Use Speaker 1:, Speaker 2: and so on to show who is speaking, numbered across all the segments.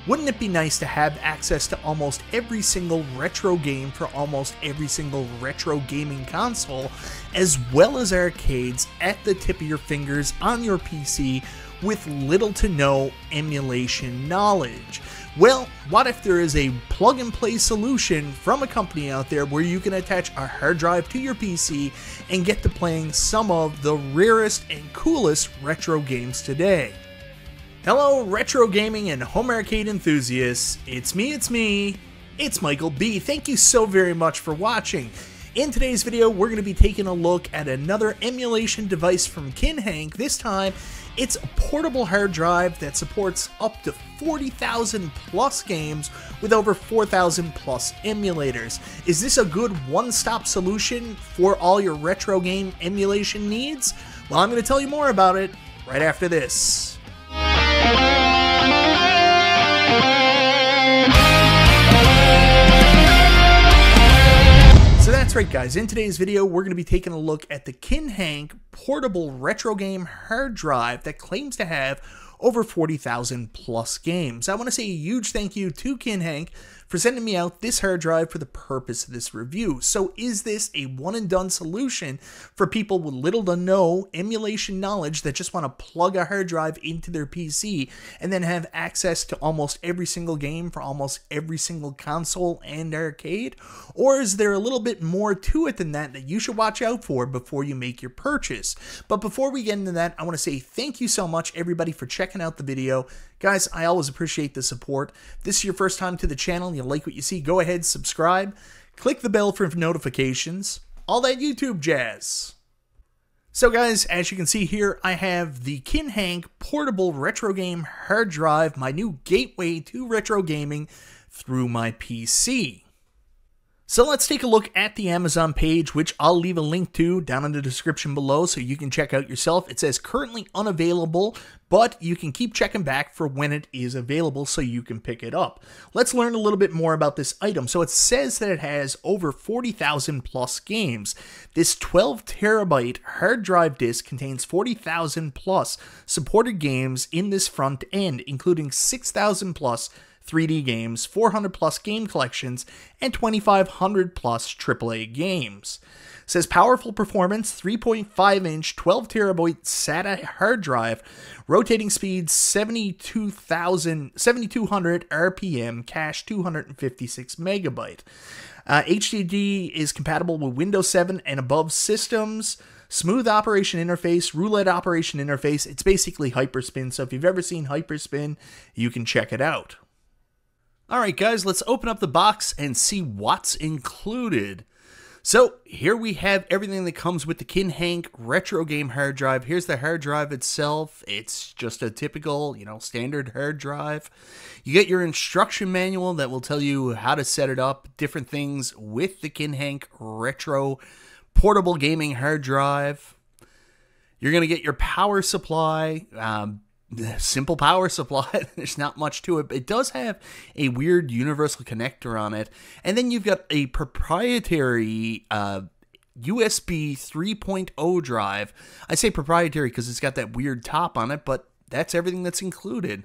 Speaker 1: Wouldn't it be nice to have access to almost every single retro game for almost every single retro gaming console, as well as arcades at the tip of your fingers on your PC with little to no emulation knowledge? Well, what if there is a plug-and-play solution from a company out there where you can attach a hard drive to your PC and get to playing some of the rarest and coolest retro games today? Hello, retro gaming and home arcade enthusiasts. It's Michael B. Thank you so very much for watching. In today's video, we're going to be taking a look at another emulation device from Kinhank. This time, it's a portable hard drive that supports up to 40,000 plus games with over 4,000 plus emulators. Is this a good one-stop solution for all your retro game emulation needs? Well, I'm going to tell you more about it right after this. So that's right, guys. In today's video, we're going to be taking a look at the Kinhank portable retro game hard drive that claims to have over 40,000 plus games. I want to say a huge thank you to Kinhank for sending me out this hard drive for the purpose of this review. So is this a one and done solution for people with little to no emulation knowledge that just want to plug a hard drive into their PC and then have access to almost every single game for almost every single console and arcade? Or is there a little bit more to it than that you should watch out for before you make your purchase? But before we get into that, I want to say thank you so much, everybody, for checking out the video. Guys, I always appreciate the support. If this is your first time to the channel and you like what you see, go ahead, subscribe, click the bell for notifications, all that YouTube jazz. So guys, as you can see here, I have the Kinhank portable retro game hard drive, my new gateway to retro gaming through my PC. So let's take a look at the Amazon page, which I'll leave a link to down in the description below so you can check out yourself. It says currently unavailable, but you can keep checking back for when it is available so you can pick it up. Let's learn a little bit more about this item. So it says that it has over 40,000 plus games. This 12 terabyte hard drive disk contains 40,000 plus supported games in this front end, including 6,000 plus 3D games, 400 plus game collections, and 2,500 plus AAA games. It says powerful performance, 3.5 inch, 12 terabyte SATA hard drive, rotating speed 7,200 RPM, cache 256 megabyte. HDD is compatible with Windows 7 and above systems. Smooth operation interface, roulette operation interface. It's basically Hyperspin, so if you've ever seen Hyperspin, you can check it out. Alright guys, let's open up the box and see what's included. So here we have everything that comes with the Kinhank retro game hard drive. Here's the hard drive itself. It's just a typical, standard hard drive. You get your instruction manual that will tell you how to set it up, different things with the Kinhank retro portable gaming hard drive. You're going to get your power supply, simple power supply. There's not much to it, but it does have a weird universal connector on it. And then you've got a proprietary USB 3.0 drive. I say proprietary because it's got that weird top on it, but that's everything that's included.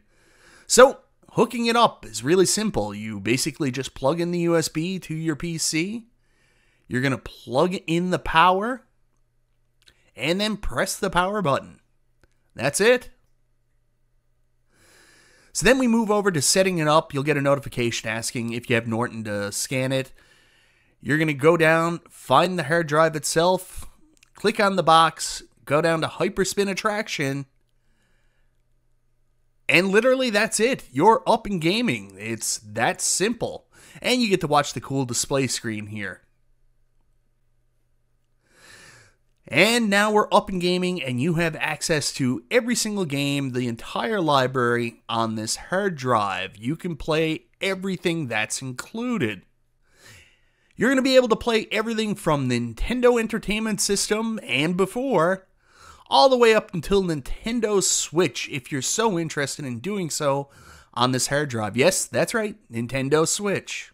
Speaker 1: So hooking it up is really simple. You basically just plug in the USB to your PC. You're going to plug in the power and then press the power button. That's it. So then we move over to setting it up. You'll get a notification asking if you have Norton to scan it. You're going to go down, find the hard drive itself, click on the box, go down to Hyperspin Attraction, and literally that's it. You're up and gaming. It's that simple. And you get to watch the cool display screen here. And now we're up in gaming, and you have access to every single game, the entire library on this hard drive. You can play everything that's included. You're going to be able to play everything from Nintendo Entertainment System and before, all the way up until Nintendo Switch, if you're so interested in doing so on this hard drive. Yes, that's right, Nintendo Switch.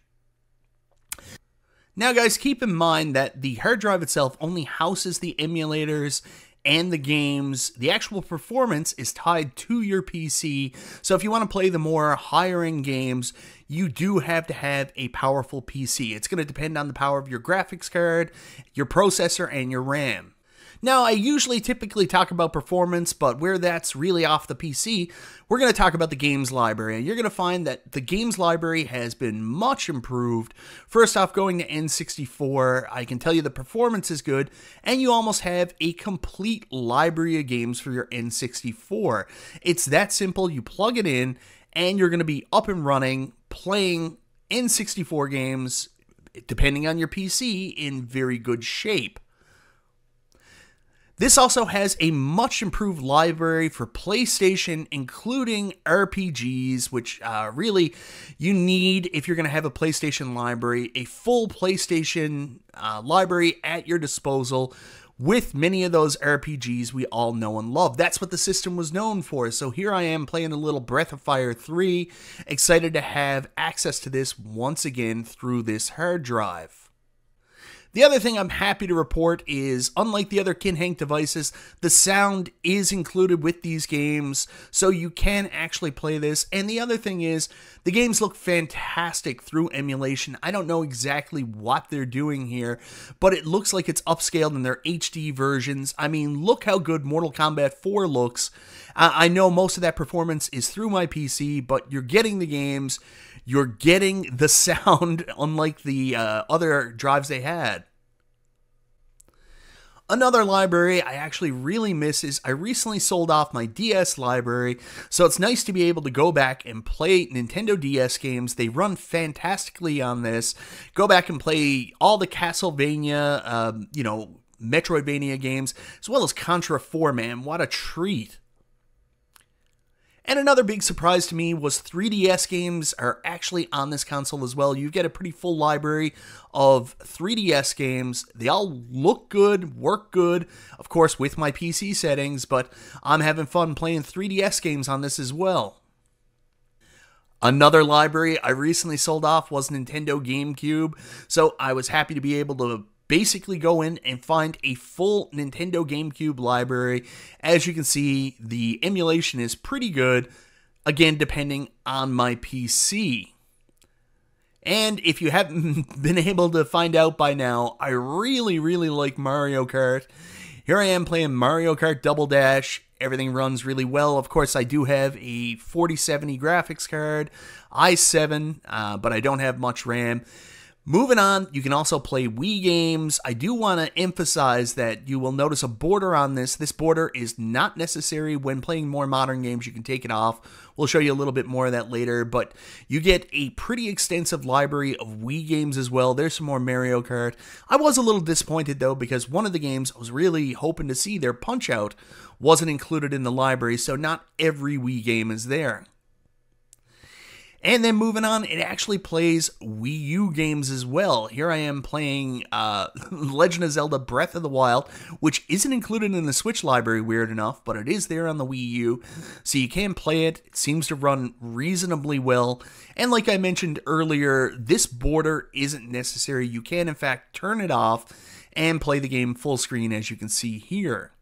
Speaker 1: Now guys, keep in mind that the hard drive itself only houses the emulators and the games, the actual performance is tied to your PC. So if you want to play the more higher end games, you do have to have a powerful PC. It's going to depend on the power of your graphics card, your processor, and your RAM. Now, I usually typically talk about performance, but where that's really off the PC, we're going to talk about the games library. And you're going to find that the games library has been much improved. First off, going to N64, I can tell you the performance is good, and you almost have a complete library of games for your N64. It's that simple. You plug it in, and you're going to be up and running, playing N64 games, depending on your PC, in very good shape. This also has a much improved library for PlayStation, including RPGs, which really you need if you're going to have a PlayStation library, a full PlayStation library at your disposal with many of those RPGs we all know and love. That's what the system was known for. So here I am playing a little Breath of Fire 3, excited to have access to this once again through this hard drive. The other thing I'm happy to report is, unlike the other Kinhank devices, the sound is included with these games, so you can actually play this. And the other thing is, the games look fantastic through emulation. I don't know exactly what they're doing here, but it looks like it's upscaled in their HD versions. I mean, look how good Mortal Kombat 4 looks. I know most of that performance is through my PC, but you're getting the games. You're getting the sound, unlike the other drives they had. Another library I actually really miss is I recently sold off my DS library, so it's nice to be able to go back and play Nintendo DS games. They run fantastically on this. Go back and play all the Castlevania, Metroidvania games, as well as Contra 4, man. What a treat. And another big surprise to me was 3DS games are actually on this console as well. You get a pretty full library of 3DS games. They all look good, work good, of course with my PC settings, but I'm having fun playing 3DS games on this as well. Another library I recently sold off was Nintendo GameCube, so I was happy to be able to basically go in and find a full Nintendo GameCube library. As you can see, the emulation is pretty good, again, depending on my PC. And if you haven't been able to find out by now, I really, really like Mario Kart. Here I am playing Mario Kart Double Dash. Everything runs really well. Of course, I do have a 4070 graphics card, i7, but I don't have much RAM. Moving on, you can also play Wii games. I do want to emphasize that you will notice a border on this. This border is not necessary when playing more modern games. You can take it off. We'll show you a little bit more of that later, but you get a pretty extensive library of Wii games as well. There's some more Mario Kart. I was a little disappointed, though, because one of the games I was really hoping to see, their Punch-Out, wasn't included in the library, so not every Wii game is there. And then moving on, it actually plays Wii U games as well. Here I am playing Legend of Zelda Breath of the Wild, which isn't included in the Switch library, weird enough, but it is there on the Wii U. So you can play it. It seems to run reasonably well. And like I mentioned earlier, this border isn't necessary. You can, in fact, turn it off and play the game full screen, as you can see here.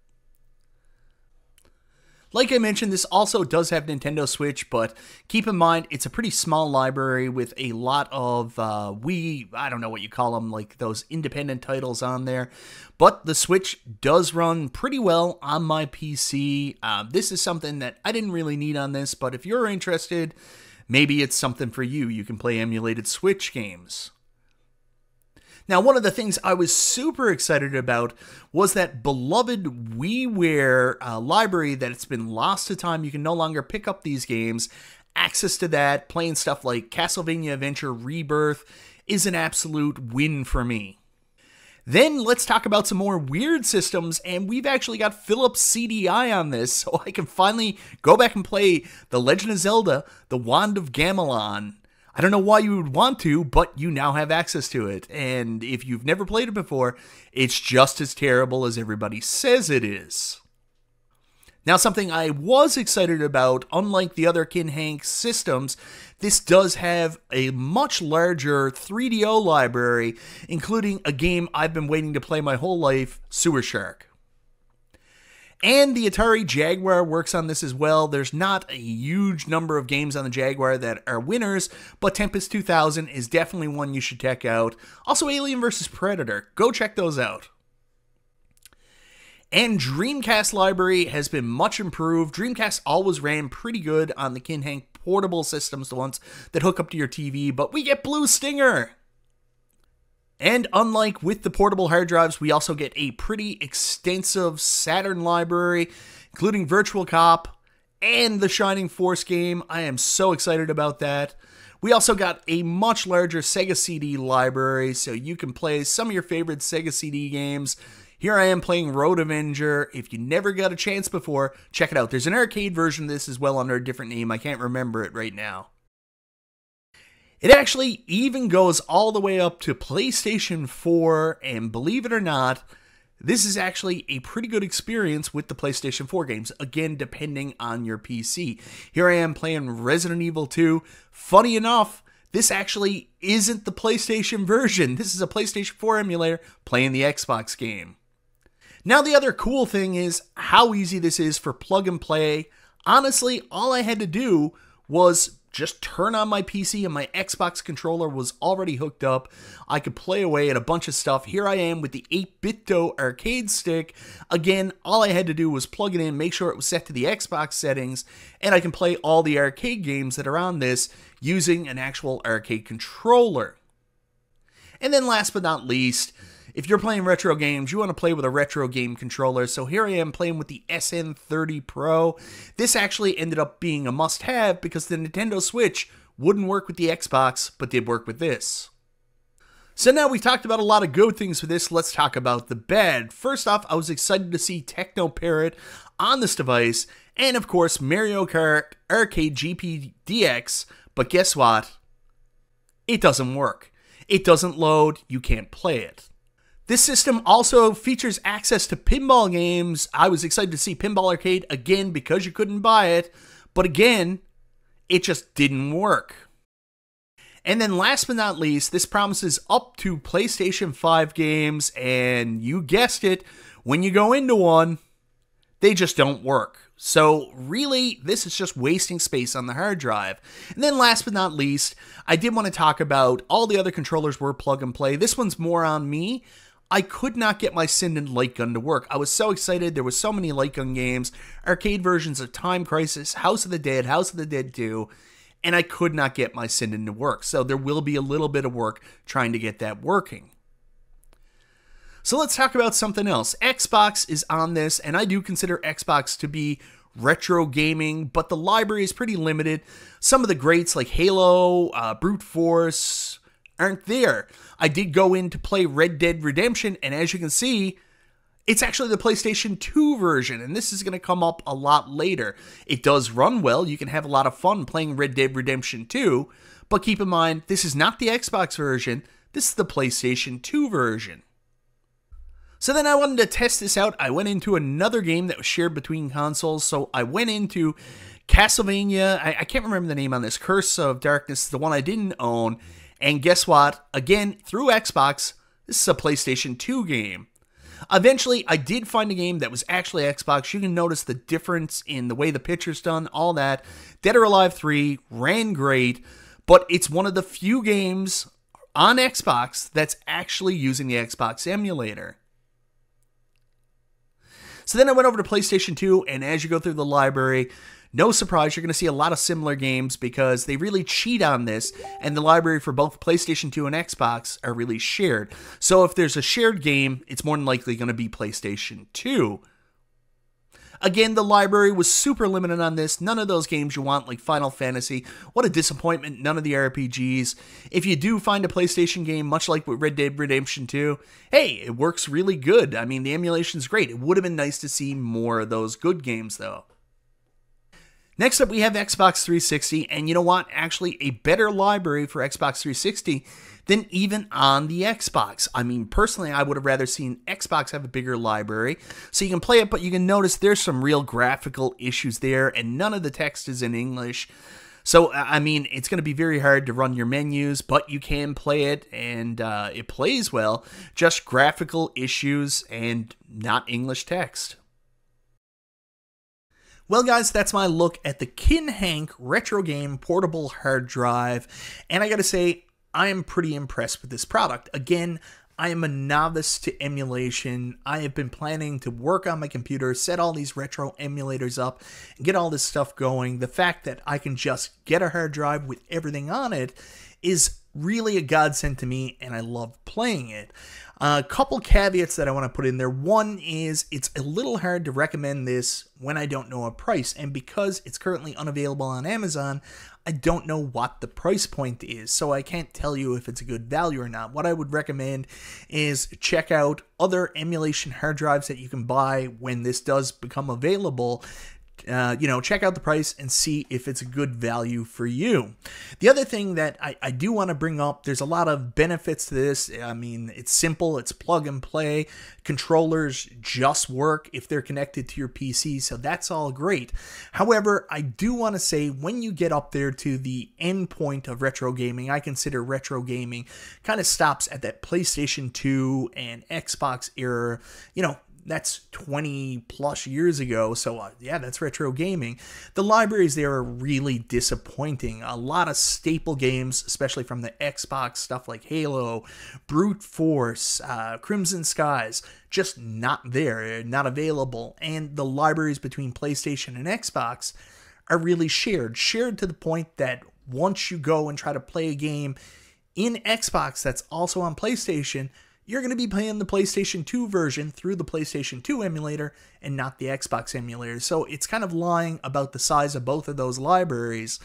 Speaker 1: Like I mentioned, this also does have Nintendo Switch, but keep in mind, it's a pretty small library with a lot of Wii, I don't know what you call them, like those independent titles on there. But the Switch does run pretty well on my PC. This is something that I didn't really need on this, but if you're interested, maybe it's something for you. You can play emulated Switch games. Now, one of the things I was super excited about was that beloved WiiWare library that it's been lost to time. You can no longer pick up these games. Access to that, playing stuff like Castlevania Adventure Rebirth, is an absolute win for me. Then let's talk about some more weird systems, and we've actually got Philips CDI on this, so I can finally go back and play The Legend of Zelda, The Wand of Gamelon. I don't know why you would want to, but you now have access to it. And if you've never played it before, it's just as terrible as everybody says it is. Now, something I was excited about, unlike the other Kinhank systems, this does have a much larger 3DO library, including a game I've been waiting to play my whole life, Sewer Shark. And the Atari Jaguar works on this as well. There's not a huge number of games on the Jaguar that are winners, but Tempest 2000 is definitely one you should check out. Also, Alien vs. Predator. Go check those out. And Dreamcast library has been much improved. Dreamcast always ran pretty good on the Kinhank portable systems, the ones that hook up to your TV, but we get Blue Stinger! And unlike with the portable hard drives, we also get a pretty extensive Saturn library, including Virtual Cop and the Shining Force game. I am so excited about that. We also got a much larger Sega CD library, so you can play some of your favorite Sega CD games. Here I am playing Road Avenger. If you never got a chance before, check it out. There's an arcade version of this as well under a different name. I can't remember it right now. It actually even goes all the way up to PlayStation 4, and believe it or not, this is actually a pretty good experience with the PlayStation 4 games, again, depending on your PC. Here I am playing Resident Evil 2. Funny enough, this actually isn't the PlayStation version. This is a PlayStation 4 emulator playing the Xbox game. Now, the other cool thing is how easy this is for plug and play. Honestly, all I had to do was just turn on my PC and my Xbox controller was already hooked up. I could play away at a bunch of stuff. Here I am with the 8-bit-do arcade stick. Again, all I had to do was plug it in, make sure it was set to the Xbox settings, and I can play all the arcade games that are on this using an actual arcade controller. And then last but not least, if you're playing retro games, you want to play with a retro game controller. So here I am playing with the SN30 Pro. This actually ended up being a must-have because the Nintendo Switch wouldn't work with the Xbox, but did work with this. So now we've talked about a lot of good things with this. Let's talk about the bad. First off, I was excited to see Techno Parrot on this device, and of course Mario Kart Arcade GP DX, but guess what? It doesn't work. It doesn't load, you can't play it. This system also features access to pinball games. I was excited to see Pinball Arcade again because you couldn't buy it, but again, it just didn't work. And then last but not least, this promises up to PlayStation 5 games, and you guessed it, when you go into one, they just don't work. So really, this is just wasting space on the hard drive. And then last but not least, I did want to talk about all the other controllers were plug and play. This one's more on me. I could not get my Sinden light gun to work. I was so excited. There were so many light gun games, arcade versions of Time Crisis, House of the Dead 2, and I could not get my Sinden to work. So there will be a little bit of work trying to get that working. So let's talk about something else. Xbox is on this, and I do consider Xbox to be retro gaming, but the library is pretty limited. Some of the greats like Halo, Brute Force aren't there. I did go in to play Red Dead Redemption, and as you can see, it's actually the PlayStation 2 version, and this is going to come up a lot later. It does run well. You can have a lot of fun playing Red Dead Redemption 2, but keep in mind, this is not the Xbox version. This is the PlayStation 2 version. So then I wanted to test this out. I went into another game that was shared between consoles. So I went into Castlevania. I can't remember the name on this. Curse of Darkness, the one I didn't own. And guess what? Again, through Xbox, this is a PlayStation 2 game. Eventually, I did find a game that was actually Xbox. You can notice the difference in the way the picture's done, all that. Dead or Alive 3 ran great, but it's one of the few games on Xbox that's actually using the Xbox emulator. So then I went over to PlayStation 2, and as you go through the library, no surprise, you're going to see a lot of similar games because they really cheat on this, and the library for both PlayStation 2 and Xbox are really shared. So if there's a shared game, it's more than likely going to be PlayStation 2. Again, the library was super limited on this. None of those games you want, like Final Fantasy. What a disappointment, none of the RPGs. If you do find a PlayStation game, much like with Red Dead Redemption 2, hey, it works really good. I mean, the emulation's great. It would have been nice to see more of those good games, though. Next up, we have Xbox 360, and you know what? Actually, a better library for Xbox 360 than even on the Xbox. I mean, personally, I would have rather seen Xbox have a bigger library, so you can play it, but you can notice there's some real graphical issues there, and none of the text is in English. So, I mean, it's going to be very hard to run your menus, but you can play it, and it plays well. Just graphical issues and not English text. Well, guys, that's my look at the Kinhank retro game portable hard drive, and I gotta say, I am pretty impressed with this product. Again, I am a novice to emulation. I have been planning to work on my computer, set all these retro emulators up, and get all this stuff going. The fact that I can just get a hard drive with everything on it is really a godsend to me, and I love playing it. A couple caveats that I want to put in there. One is it's a little hard to recommend this when I don't know a price, and because it's currently unavailable on Amazon, I don't know what the price point is, so I can't tell you if it's a good value or not. What I would recommend is check out other emulation hard drives that you can buy when this does become available. Check out the price and see if it's a good value for you. The other thing that I do want to bring up, there's a lot of benefits to this. I mean, it's simple, it's plug and play. Controllers just work if they're connected to your PC, so that's all great. However, I do want to say when you get up there to the end point of retro gaming, I consider retro gaming kind of stops at that PlayStation 2 and Xbox era, that's 20 plus years ago, so yeah, that's retro gaming. The libraries there are really disappointing. A lot of staple games, especially from the Xbox, stuff like Halo, Brute Force, Crimson Skies, just not there, not available. And the libraries between PlayStation and Xbox are really shared to the point that once you go and try to play a game in Xbox that's also on PlayStation, you're going to be playing the PlayStation 2 version through the PlayStation 2 emulator and not the Xbox emulator. So it's kind of lying about the size of both of those libraries.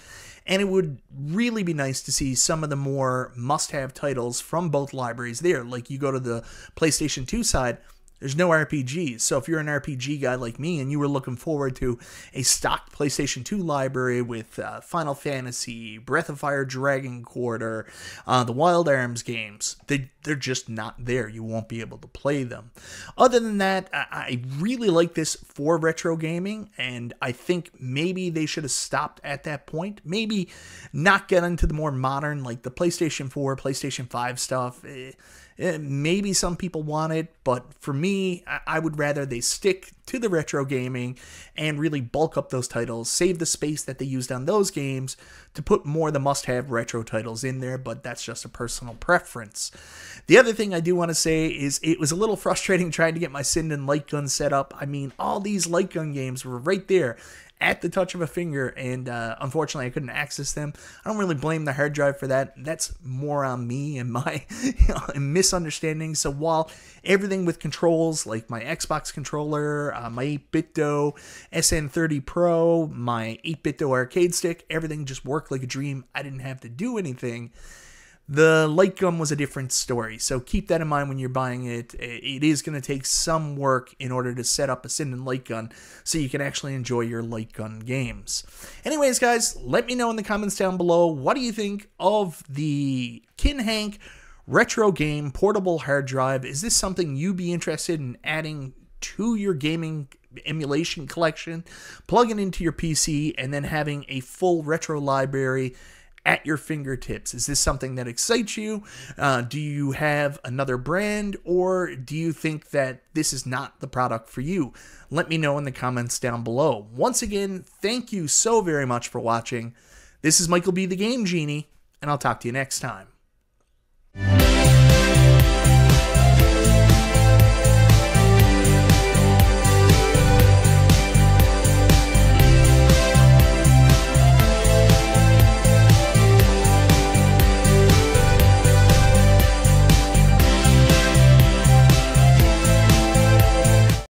Speaker 1: And it would really be nice to see some of the more must-have titles from both libraries there. Like you go to the PlayStation 2 side, there's no RPGs. So if you're an RPG guy like me and you were looking forward to a stock PlayStation 2 library with Final Fantasy, Breath of Fire, Dragon Quarter, the Wild Arms games, they're just not there. You won't be able to play them. Other than that, I really like this for retro gaming, and I think maybe they should have stopped at that point. Maybe not get into the more modern, like the PlayStation 4, PlayStation 5 stuff. Maybe some people want it, but for me, I would rather they stick to the retro gaming and really bulk up those titles, save the space that they used on those games to put more of the must-have retro titles in there, but that's just a personal preference. The other thing I do want to say is it was a little frustrating trying to get my Sinden light gun set up. I mean, all these light gun games were right there at the touch of a finger, and unfortunately I couldn't access them. I don't really blame the hard drive for that. That's more on me and my misunderstanding. So while everything with controls, like my Xbox controller, my 8BitDo SN30 Pro, my 8BitDo arcade stick, everything just worked like a dream. I didn't have to do anything. The light gun was a different story, so keep that in mind when you're buying it. It is going to take some work in order to set up a Sinden light gun so you can actually enjoy your light gun games. Anyways, guys, let me know in the comments down below, what do you think of the Kinhank retro game portable hard drive? Is this something you'd be interested in adding to your gaming emulation collection, plugging into your PC, and then having a full retro library at your fingertips? Is this something that excites you? Do you have another brand, or do you think that this is not the product for you? Let me know in the comments down below. Once again, thank you so very much for watching. This is Michael B. the Game Genie, and I'll talk to you next time.